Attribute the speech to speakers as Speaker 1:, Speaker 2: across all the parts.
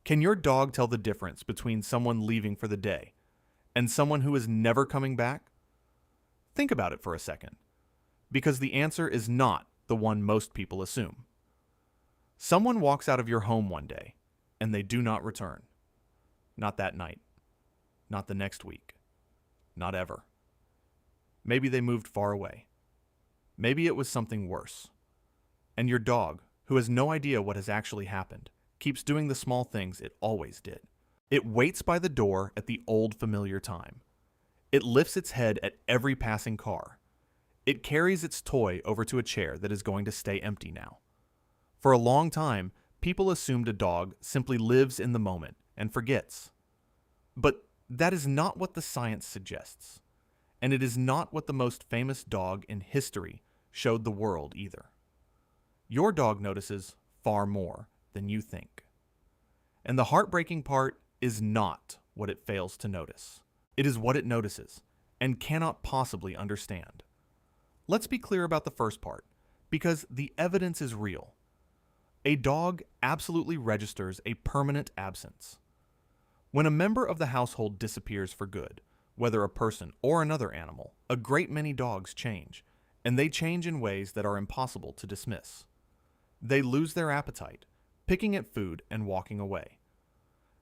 Speaker 1: Can your dog tell the difference between someone leaving for the day and someone who is never coming back? Think about it for a second, because the answer is not the one most people assume. Someone walks out of your home one day, and they do not return. Not that night. Not the next week. Not ever. Maybe they moved far away. Maybe it was something worse. And your dog, who has no idea what has actually happened, keeps doing the small things it always did. It waits by the door at the old familiar time. It lifts its head at every passing car. It carries its toy over to a chair that is going to stay empty now. For a long time, people assumed a dog simply lives in the moment and forgets. But that is not what the science suggests. And it is not what the most famous dog in history showed the world either. Your dog notices far more than you think. And the heartbreaking part is not what it fails to notice. It is what it notices and cannot possibly understand. Let's be clear about the first part, because the evidence is real. A dog absolutely registers a permanent absence. When a member of the household disappears for good, whether a person or another animal, a great many dogs change, and they change in ways that are impossible to dismiss. They lose their appetite, picking at food and walking away.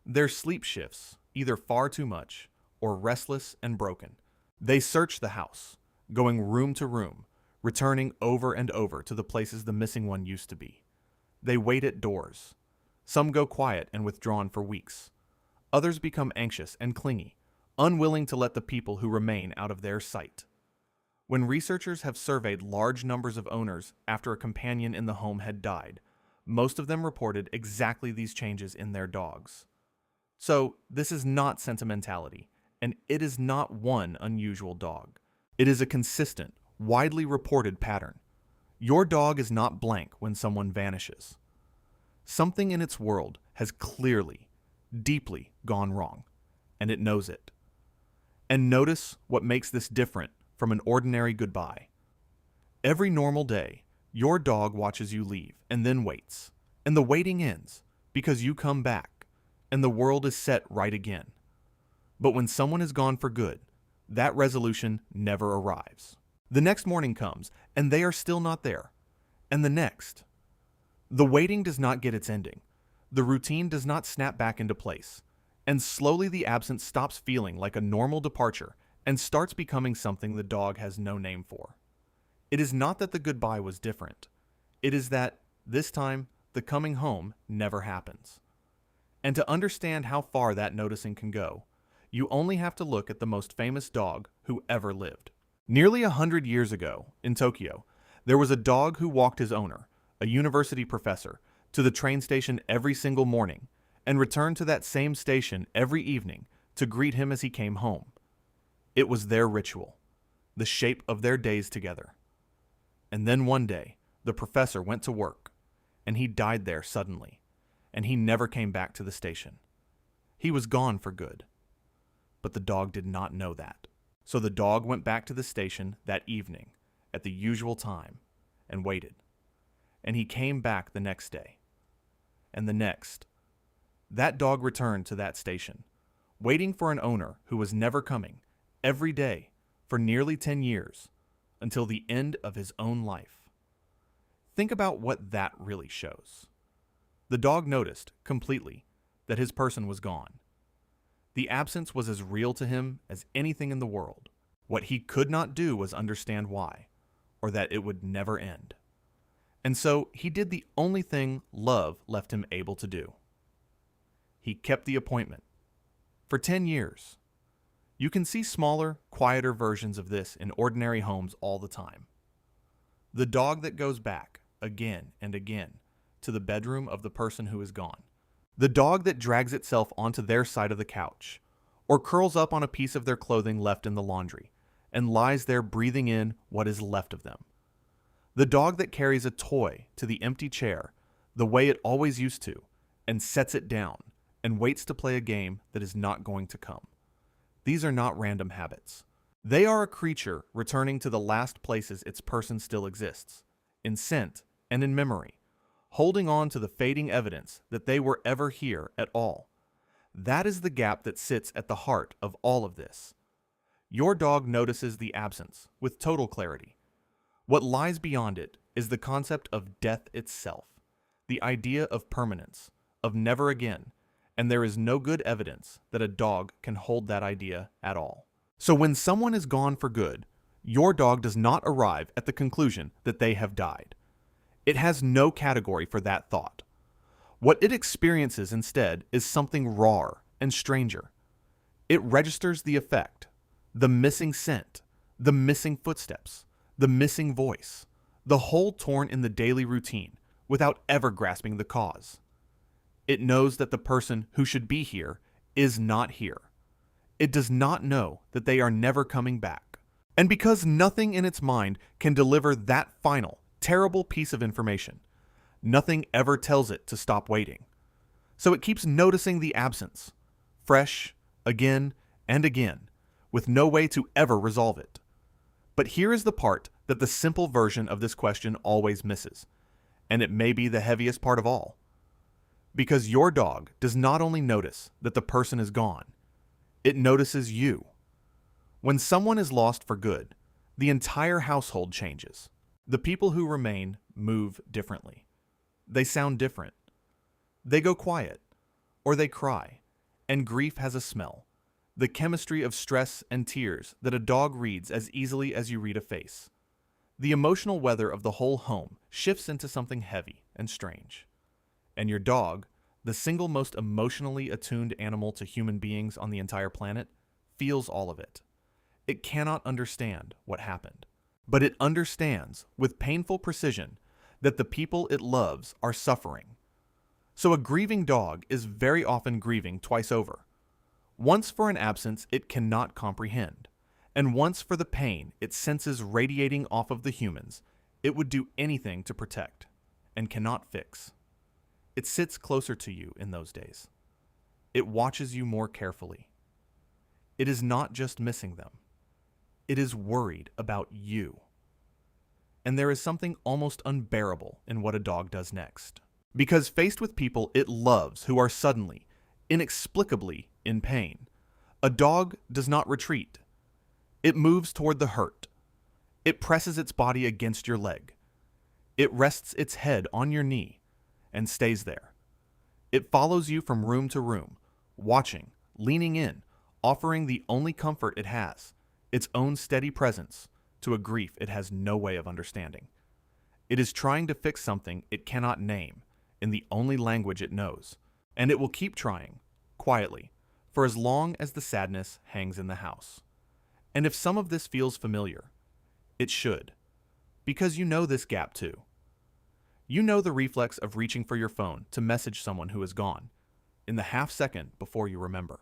Speaker 1: Their sleep shifts, either far too much or restless and broken. They search the house, going room to room, returning over and over to the places the missing one used to be. They wait at doors. Some go quiet and withdrawn for weeks. Others become anxious and clingy, unwilling to let the people who remain out of their sight. When researchers have surveyed large numbers of owners after a companion in the home had died, most of them reported exactly these changes in their dogs. So, this is not sentimentality, and it is not one unusual dog. It is a consistent, widely reported pattern. Your dog is not blank when someone vanishes. Something in its world has clearly, deeply gone wrong, and it knows it. And notice what makes this different from an ordinary goodbye. Every normal day, your dog watches you leave and then waits, and the waiting ends because you come back, and the world is set right again. But when someone is gone for good, that resolution never arrives. The next morning comes, and they are still not there. And the next. The waiting does not get its ending. The routine does not snap back into place. And slowly the absence stops feeling like a normal departure and starts becoming something the dog has no name for. It is not that the goodbye was different. It is that, this time, the coming home never happens. And to understand how far that noticing can go, you only have to look at the most famous dog who ever lived. Nearly 100 years ago, in Tokyo, there was a dog who walked his owner, a university professor, to the train station every single morning, and returned to that same station every evening to greet him as he came home. It was their ritual, the shape of their days together. And then one day, the professor went to work, and he died there suddenly, and he never came back to the station. He was gone for good. But the dog did not know that. So the dog went back to the station that evening at the usual time and waited. And he came back the next day. And the next. That dog returned to that station, waiting for an owner who was never coming, every day, for nearly 10 years, until the end of his own life. Think about what that really shows. The dog noticed, completely, that his person was gone. The absence was as real to him as anything in the world. What he could not do was understand why, or that it would never end. And so he did the only thing love left him able to do. He kept the appointment. For 10 years. You can see smaller, quieter versions of this in ordinary homes all the time. The dog that goes back, again and again, to the bedroom of the person who is gone. The dog that drags itself onto their side of the couch, or curls up on a piece of their clothing left in the laundry, and lies there breathing in what is left of them. The dog that carries a toy to the empty chair, the way it always used to, and sets it down, and waits to play a game that is not going to come. These are not random habits. They are a creature returning to the last places its person still exists, in scent and in memory, holding on to the fading evidence that they were ever here at all. That is the gap that sits at the heart of all of this. Your dog notices the absence with total clarity. What lies beyond it is the concept of death itself, the idea of permanence, of never again, and there is no good evidence that a dog can hold that idea at all. So when someone is gone for good, your dog does not arrive at the conclusion that they have died. It has no category for that thought. What it experiences instead is something rawer and stranger. It registers the effect, the missing scent, the missing footsteps, the missing voice, the hole torn in the daily routine without ever grasping the cause. It knows that the person who should be here is not here. It does not know that they are never coming back. And because nothing in its mind can deliver that final, terrible piece of information, nothing ever tells it to stop waiting. So it keeps noticing the absence, fresh, again and again, with no way to ever resolve it. But here is the part that the simple version of this question always misses, and it may be the heaviest part of all. Because your dog does not only notice that the person is gone, it notices you. When someone is lost for good, the entire household changes. The people who remain move differently. They sound different. They go quiet, or they cry, and grief has a smell, the chemistry of stress and tears that a dog reads as easily as you read a face. The emotional weather of the whole home shifts into something heavy and strange. And your dog, the single most emotionally attuned animal to human beings on the entire planet, feels all of it. It cannot understand what happened, but it understands with painful precision that the people it loves are suffering. So a grieving dog is very often grieving twice over. Once for an absence it cannot comprehend, and once for the pain it senses radiating off of the humans it would do anything to protect, and cannot fix. It sits closer to you in those days. It watches you more carefully. It is not just missing them. It is worried about you. And there is something almost unbearable in what a dog does next. Because faced with people it loves who are suddenly, inexplicably in pain, a dog does not retreat. It moves toward the hurt. It presses its body against your leg. It rests its head on your knee and stays there. It follows you from room to room, watching, leaning in, offering the only comfort it has, its own steady presence, to a grief it has no way of understanding. It is trying to fix something it cannot name in the only language it knows, and it will keep trying, quietly, for as long as the sadness hangs in the house. And if some of this feels familiar, it should, because you know this gap too. You know the reflex of reaching for your phone to message someone who is gone, in the half second before you remember.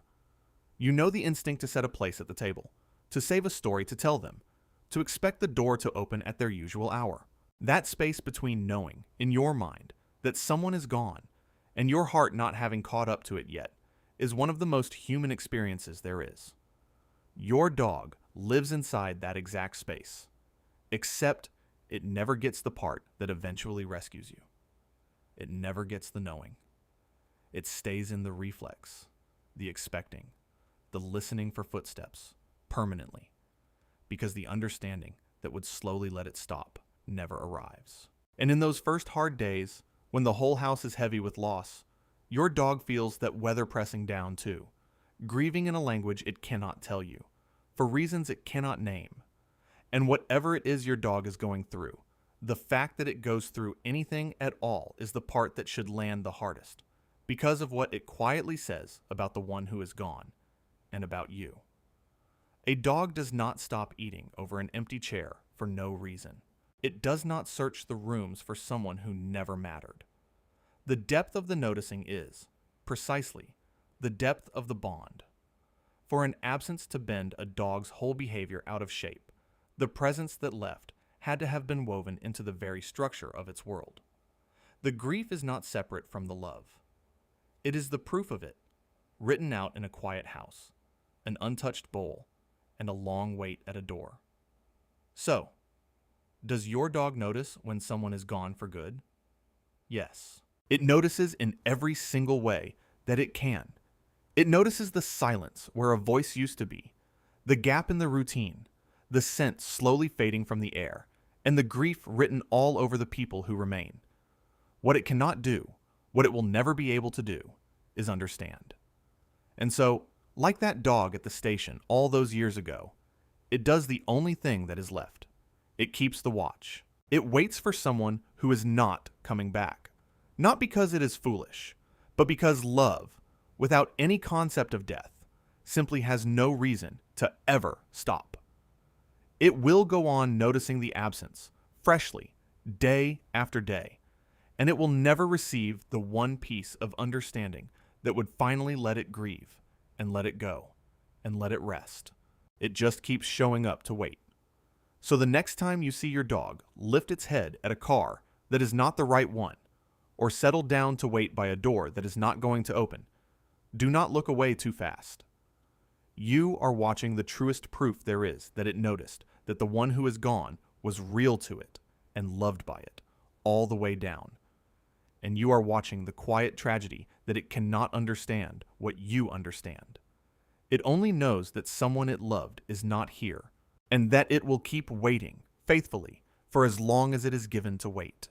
Speaker 1: You know the instinct to set a place at the table, to save a story to tell them, to expect the door to open at their usual hour. That space between knowing, in your mind, that someone is gone, and your heart not having caught up to it yet, is one of the most human experiences there is. Your dog lives inside that exact space, except it never gets the part that eventually rescues you. It never gets the knowing. It stays in the reflex, the expecting, the listening for footsteps, permanently, because the understanding that would slowly let it stop never arrives. And in those first hard days, when the whole house is heavy with loss, your dog feels that weather pressing down too, grieving in a language it cannot tell you, for reasons it cannot name. And whatever it is your dog is going through, the fact that it goes through anything at all is the part that should land the hardest, because of what it quietly says about the one who is gone, and about you. A dog does not stop eating over an empty chair for no reason. It does not search the rooms for someone who never mattered. The depth of the noticing is, precisely, the depth of the bond. For an absence to bend a dog's whole behavior out of shape, the presence that left had to have been woven into the very structure of its world. The grief is not separate from the love. It is the proof of it, written out in a quiet house, an untouched bowl, and a long wait at a door. So, does your dog notice when someone is gone for good? Yes. It notices in every single way that it can. It notices the silence where a voice used to be, the gap in the routine, the scent slowly fading from the air, and the grief written all over the people who remain. What it cannot do, what it will never be able to do, is understand. And so, like that dog at the station all those years ago, it does the only thing that is left. It keeps the watch. It waits for someone who is not coming back. Not because it is foolish, but because love, without any concept of death, simply has no reason to ever stop. It will go on noticing the absence, freshly, day after day, and it will never receive the one piece of understanding that would finally let it grieve, and let it go, and let it rest. It just keeps showing up to wait. So the next time you see your dog lift its head at a car that is not the right one, or settle down to wait by a door that is not going to open, do not look away too fast. You are watching the truest proof there is that it noticed that the one who is gone was real to it and loved by it, all the way down. And you are watching the quiet tragedy that it cannot understand what you understand. It only knows that someone it loved is not here, and that it will keep waiting, faithfully, for as long as it is given to wait.